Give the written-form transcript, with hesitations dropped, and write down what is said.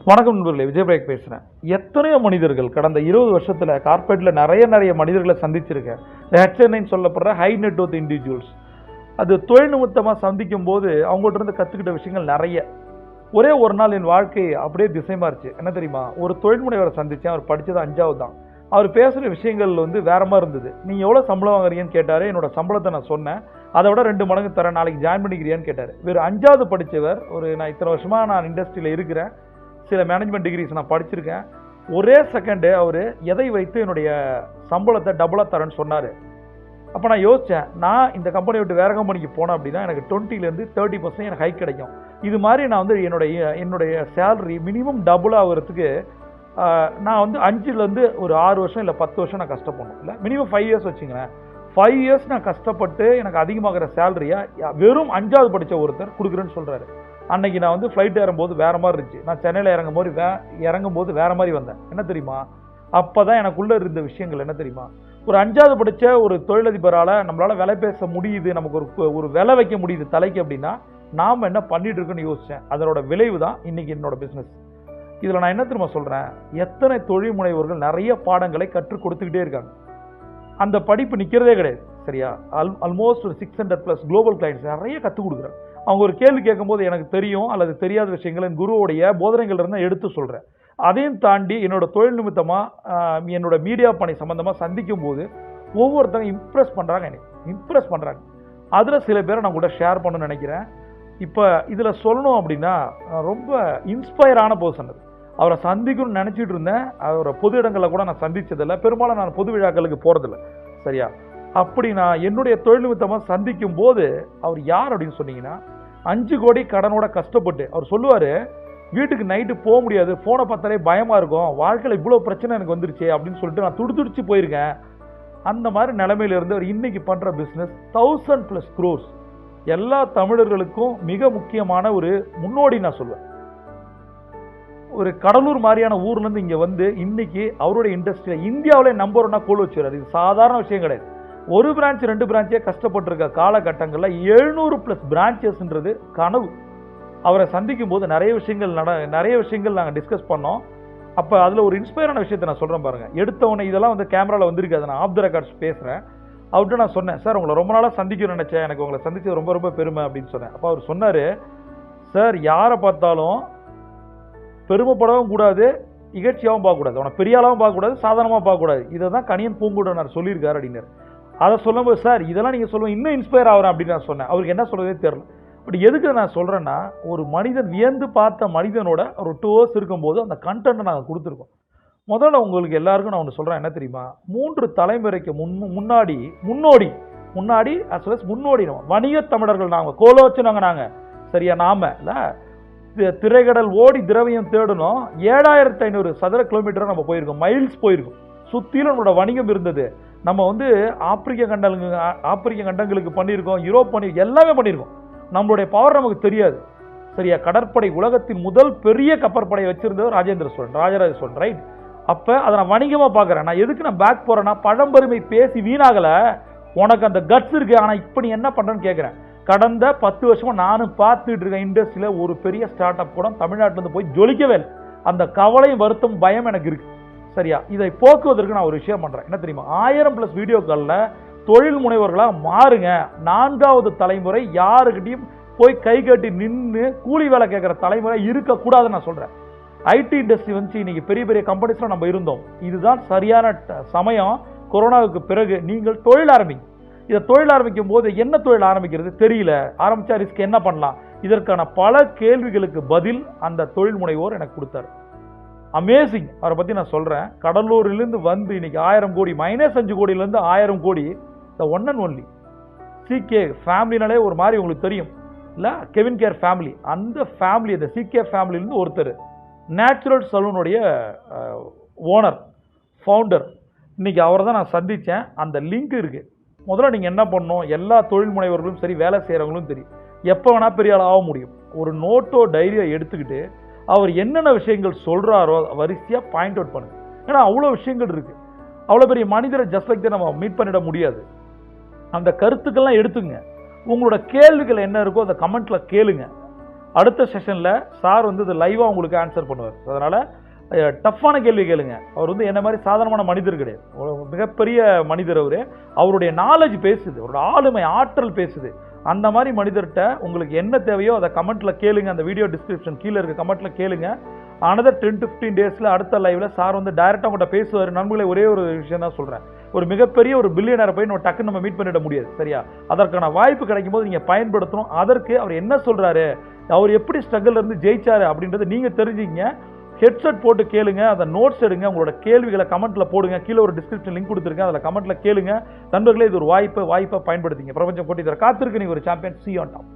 வணக்கம் நண்பர்களே, விஜய் பிரேக் பேசுகிறேன். எத்தனையோ மனிதர்கள் கடந்த 20 வருஷத்தில் கார்பரேட்டில் நிறைய மனிதர்களை சந்திச்சிருக்கேன். ஹெச்என்ஐன்னு சொல்லப்படுற ஹை நெட்வொர்த் இண்டிவிஜுவல்ஸ். அது தொழில் நிமித்தமாக சந்திக்கும் போது அவங்கள்ட்ட இருந்து கற்றுக்கிட்ட விஷயங்கள் நிறைய. ஒரே ஒரு நாள் என் வாழ்க்கை அப்படியே திசை மாறிச்சு. என்ன தெரியுமா? ஒரு தொழில் முனைவரை சந்தித்தேன். அவர் படித்தது 5வது தான். அவர் பேசுகிற விஷயங்கள் வேற மாதிரி இருந்தது. நீங்கள் எவ்வளோ சம்பளம் வாங்குறீங்கன்னு கேட்டார். என்னோட சம்பளத்தை நான் சொன்னேன். அதை விட 2 மடங்கு தரேன், நாளைக்கு ஜாயின் பண்ணிக்கிறியான்னு கேட்டார். வேறு 5வது படித்தவர். நான் இத்தனை வருஷமாக நான் இண்டஸ்ட்ரியில் இருக்கிறேன், சில மேனேஜ்மெண்ட் டிகிரிஸ் நான் படிச்சிருக்கேன். ஒரே செகண்டு அவர் எதை வைத்து என்னுடைய சம்பளத்தை டபுளாக தரேன்னு சொன்னார். அப்போ நான் யோசித்தேன், நான் இந்த கம்பெனியை விட்டு வேறு கம்பெனிக்கு போனேன் அப்படின்னா எனக்கு 20% 30% எனக்கு ஹைக் கிடைக்கும். இது மாதிரி நான் என்னுடைய சேலரி மினிமம் டபுள் ஆகிறதுக்கு நான் 5லேருந்து ஒரு 6 வருஷம் இல்லை 10 வருஷம் நான் கஷ்டப்படணும். இல்லை மினிமம் 5 இயர்ஸ் வச்சுங்களேன். 5 இயர்ஸ் நான் கஷ்டப்பட்டு எனக்கு அதிகமாகிற சேலரியை வெறும் 5வது படித்த ஒருத்தர் கொடுக்குறேன்னு சொல்கிறாரு. அன்னைக்கு நான் ஃப்ளைட் ஏறும்போது வேறு மாதிரி இருந்துச்சு. நான் சென்னையில் இறங்கும்போது வேறு மாதிரி வந்தேன். என்ன தெரியுமா? அப்போ தான் எனக்குள்ளே இருந்த விஷயங்கள் என்ன தெரியுமா? ஒரு 5வது படித்த ஒரு தொழிலதிபரால் நம்மளால் விலை பேச முடியுது, நமக்கு ஒரு விலை வைக்க முடியுது தலைக்கு அப்படின்னா நாம் என்ன பண்ணிட்டு இருக்கோன்னு யோசித்தேன். அதனோட விளைவு தான் இன்றைக்கி என்னோட பிஸ்னஸ். இதில் நான் என்ன தெரியுமா சொல்கிறேன்? எத்தனை தொழில் முனைவர்கள் நிறைய பாடங்களை கற்றுக் கொடுத்துக்கிட்டே இருக்காங்க. அந்த படிப்பு நிற்கிறதே கிடையாது. சரியா? ஆல்மோஸ்ட் ஒரு 600+ குளோபல் கிளைண்ட்ஸ் நிறைய கற்றுக் கொடுக்குறாங்க. அவங்க ஒரு கேள்வி கேட்கும்போது எனக்கு தெரியும் அல்லது தெரியாத விஷயங்கள் என் குருவுடைய போதனைகள் இருந்தால் எடுத்து சொல்கிறேன். அதையும் தாண்டி என்னோட தொழில் நிமித்தமாக என்னோட மீடியா பணி சம்மந்தமாக சந்திக்கும் போது ஒவ்வொருத்தங்க இம்ப்ரெஸ் பண்ணுறாங்க. அதில் சில பேரை நான் கூட ஷேர் பண்ணணும்னு நினைக்கிறேன். இப்போ இதில் சொல்லணும் அப்படின்னா ரொம்ப இன்ஸ்பயரான பர்சன் அது. அவரை சந்திக்கணும்னு நினச்சிட்டு இருந்தேன். அவரை பொது இடங்களில் கூட நான் சந்தித்ததில்லை. பெரும்பாலும் நான் பொது விழாக்களுக்கு போகிறதில்ல. சரியா? அப்படி நான் என்னுடைய தொழில் நிமித்தமாக சந்திக்கும் போது அவர் யார் அப்படின்னு சொன்னீங்கன்னா, 5 கோடி கடனோட கஷ்டப்பட்டு அவர் சொல்லுவார், வீட்டுக்கு நைட்டு போக முடியாது, ஃபோனை பார்த்தாலே பயமாக இருக்கும், வாழ்க்கையில் இவ்வளோ பிரச்சனை எனக்கு வந்துருச்சு அப்படின்னு சொல்லிட்டு நான் துடிச்சு போயிருக்கேன். அந்த மாதிரி நிலைமையிலிருந்து அவர் இன்னைக்கு பண்ணுற பிஸ்னஸ் 1000+ crores. எல்லா தமிழர்களுக்கும் மிக முக்கியமான ஒரு முன்னோடி நான் சொல்லுவேன். ஒரு கடலூர் மாதிரியான ஊர்லேருந்து இங்கே இன்னைக்கு அவருடைய இண்டஸ்ட்ரியில் இந்தியாவிலே நம்பர் 1 கோல் வச்சுறாரு. இது சாதாரண விஷயம் கிடையாது. ஒரு பிரான்ச் 2 பிரான்ச்சே கஷ்டப்பட்டிருக்க காலகட்டங்களில் 700+ பிரான்ச்சஸ்ன்றது கனவு. அவரை சந்திக்கும் போது நிறைய விஷயங்கள் நாங்கள் டிஸ்கஸ் பண்ணோம். அப்போ அதில் ஒரு இன்ஸ்பயரான விஷயத்தை நான் சொல்கிறேன் பாருங்கள். எடுத்தவொடனே இதெல்லாம் கேமராவில் வந்திருக்காது, நான் ஆஃப் த ரெக்கார்ட்ஸ் பேசுகிறேன். அவர்கிட்ட நான் சொன்னேன், சார் உங்களை ரொம்ப நாளாக சந்திக்கணும்னு நினச்சேன், எனக்கு உங்களை சந்திச்சது ரொம்ப பெருமை அப்படின்னு சொன்னேன். அப்போ அவர் சொன்னார், சார் யாரை பார்த்தாலும் பெருமைப்படவும் கூடாது, இகழ்ச்சியாகவும் பார்க்கக்கூடாது, அவனை பெரியாளாகவும் பார்க்கக்கூடாது, சாதாரணமாக பார்க்கக்கூடாது, இதை தான் கணியன் பூங்குடனார் சொல்லியிருக்காரு அப்படின்னாரு. அதை சொல்லும்போது சார் இதெல்லாம் நீங்கள் சொல்லுவோம் இன்னும் இன்ஸ்பயர் ஆகிறேன் அப்படின்னு நான் சொன்னேன். அவருக்கு என்ன சொல்கிறதே தெரியல. பட் எதுக்கு நான் சொல்கிறேன்னா, ஒரு மனிதன் வியந்து பார்த்த மனிதனோட ஒரு 2 hours இருக்கும்போது அந்த கண்டென்ட்டை நாங்கள் கொடுத்துருக்கோம். முதல்ல உங்களுக்கு எல்லாருக்கும் நான் ஒன்று சொல்கிறேன். என்ன தெரியுமா? 3 தலைமுறைக்கு முன்னோடி as well as முன்னோடி நம்ம வணிக தமிழர்கள் நாங்கள் கோலோச்சுனாங்க. நாங்கள் சரியா? நாம இல்லை திரைக்கடல் ஓடி திரவியம் தேடணும். 7500 சதுர கிலோமீட்டர் நம்ம போயிருக்கோம், மைல்ஸ் போயிருக்கோம். சுற்றிலும் நம்மளோட வணிகம் இருந்தது. நம்ம ஆப்பிரிக்க கண்டங்களுக்கு பண்ணியிருக்கோம், யூரோப் எல்லாமே பண்ணியிருக்கோம். நம்மளுடைய பவர் நமக்கு தெரியாது. சரியா? கடற்படை உலகத்தின் முதல் பெரிய கப்பற்படையை வச்சிருந்தவர் ராஜராஜ சோழன். ரைட்? அப்போ அதை நான் வணிகமாக பார்க்குறேன். நான் எதுக்கு நான் பேக் போகிறேன்னா, பழம்பெருமை பேசி வீணாகலை, உனக்கு அந்த கட்ஸ் இருக்குது, ஆனால் இப்போ நீ என்ன பண்ணுறேன்னு கேட்குறேன். கடந்த 10 வருஷமாக நானும் பார்த்துட்டு இருக்கேன், இண்டஸ்ட்ரியில் ஒரு பெரிய ஸ்டார்ட் அப் கூட தமிழ்நாட்டிலேருந்து போய் ஜொலிக்கவே இல்லை. அந்த கவலையும் வருத்தம் பயம் எனக்கு இருக்குது. சரியா? இதை போக்குவதற்கு நான் ஒரு விஷயம் பண்ணுறேன். என்ன தெரியுமா? 1000+ வீடியோக்களில் தொழில் முனைவர்களாக மாறுங்க. 4வது தலைமுறை யாருக்கிட்டையும் போய் கை கட்டி நின்று கூலி வேலை கேட்குற தலைமுறை இருக்கக்கூடாதுன்னு நான் சொல்கிறேன். ஐடி இண்டஸ்ட்ரி இன்னைக்கு பெரிய கம்பெனிஸில் நம்ம இருந்தோம். இதுதான் சரியான சமயம். கொரோனாவுக்கு பிறகு நீங்கள் தொழில் ஆரம்பிங்க. இதை தொழில் ஆரம்பிக்கும் போது என்ன தொழில் ஆரம்பிக்கிறது தெரியல, ஆரம்பித்தா ரிஸ்க் என்ன பண்ணலாம், இதற்கான பல கேள்விகளுக்கு பதில் அந்த தொழில் முனைவோர் எனக்கு கொடுத்தாரு. அமேசிங். அவரை பற்றி நான் சொல்கிறேன். கடலூரிலிருந்து இன்னைக்கு 1000 கோடி -5 கோடியிலேருந்து 1000 கோடி த ஒன் அண்ட் ஒன்லி. சிகே ஃபேமிலினாலே ஒரு மாதிரி உங்களுக்கு தெரியும் இல்லை? Kevin care family. அந்த ஃபேமிலி, அந்த சிகே ஃபேமிலியிலேருந்து ஒருத்தர் நேச்சுரல் சலூனுடைய ஓனர், ஃபவுண்டர். இன்றைக்கி அவரை தான் நான் சந்தித்தேன். அந்த லிங்க் இருக்குது. முதல்ல நீங்கள் என்ன பண்ணணும், எல்லா தொழில் முனைவர்களும் சரி, வேலை செய்கிறவங்களும் சரி, எப்போ வேணால் பெரிய ஆள் ஆக முடியும். ஒரு நோட்டோ டைரியை எடுத்துக்கிட்டு அவர் என்னென்ன விஷயங்கள் சொல்கிறாரோ வரிசையாக பாயிண்ட் அவுட் பண்ணுங்க. ஏன்னா அவ்வளோ விஷயங்கள் இருக்குது. அவ்வளோ பெரிய மனிதரை ஜஸ்ட் லைக் தான் நம்ம மீட் பண்ணிட முடியாது. அந்த கருத்துக்கள்லாம் எடுத்துங்க. உங்களோட கேள்விகள் என்ன இருக்கோ அதை கமெண்ட்டில் கேளுங்க. அடுத்த செஷனில் சார் வந்து இது லைவாக உங்களுக்கு ஆன்சர் பண்ணுவார். அதனால் டஃப்பான கேள்வி கேளுங்க. அவர் வந்து என்ன மாதிரி சாதாரணமான மனிதர் கிடையாது, மிகப்பெரிய மனிதர். அவருடைய நாலேஜ் பேசுது, அவரோட ஆளுமை ஆற்றல் பேசுது. அந்த மாதிரி மனிதர்கிட்ட உங்களுக்கு என்ன தேவையோ அதை கமெண்ட்டில் கேளுங்க. அந்த வீடியோ டிஸ்கிரிப்ஷன் கீழே இருக்க கமெண்ட்டில் கேளுங்க. another 10-15 டேஸில் அடுத்த லைவில் சார் வந்து டைரெக்டாக உங்கள்கிட்ட பேசுவார். நண்பர்களே, ஒரே ஒரு விஷயம் தான் சொல்கிறேன், ஒரு மிகப்பெரிய ஒரு பில்லியனரை போய் நம்ம டக்குன்னு நம்ம மீட் பண்ணிட முடியாது, சரியா? அதற்கான வாய்ப்பு கிடைக்கும் போது நீங்கள் பயன்படுத்தணும். அதற்கு அவர் என்ன சொல்கிறாரு, அவர் எப்படி ஸ்ட்ரகிள் இருந்து ஜெயிச்சாரு அப்படின்றத நீங்கள் தெரிஞ்சுங்க. ஹெட்செட் போட்டு கேளுங்க, அதை நோட்ஸ் எடுங்க, உங்களோட கேள்விகளை கமெண்ட்டில் போடுங்க. கீழே ஒரு டிஸ்கிரிப்ஷன் லிங்க் கொடுத்துருக்கேன், அதில் கமெண்ட்டில் கேளுங்க. நண்பர்களே, இது ஒரு வாய்ப்பை பயன்படுத்திங்க. பிரபஞ்சம் போட்டி தர காத்திருக்கு. நீங்கள் ஒரு champion. See you on top.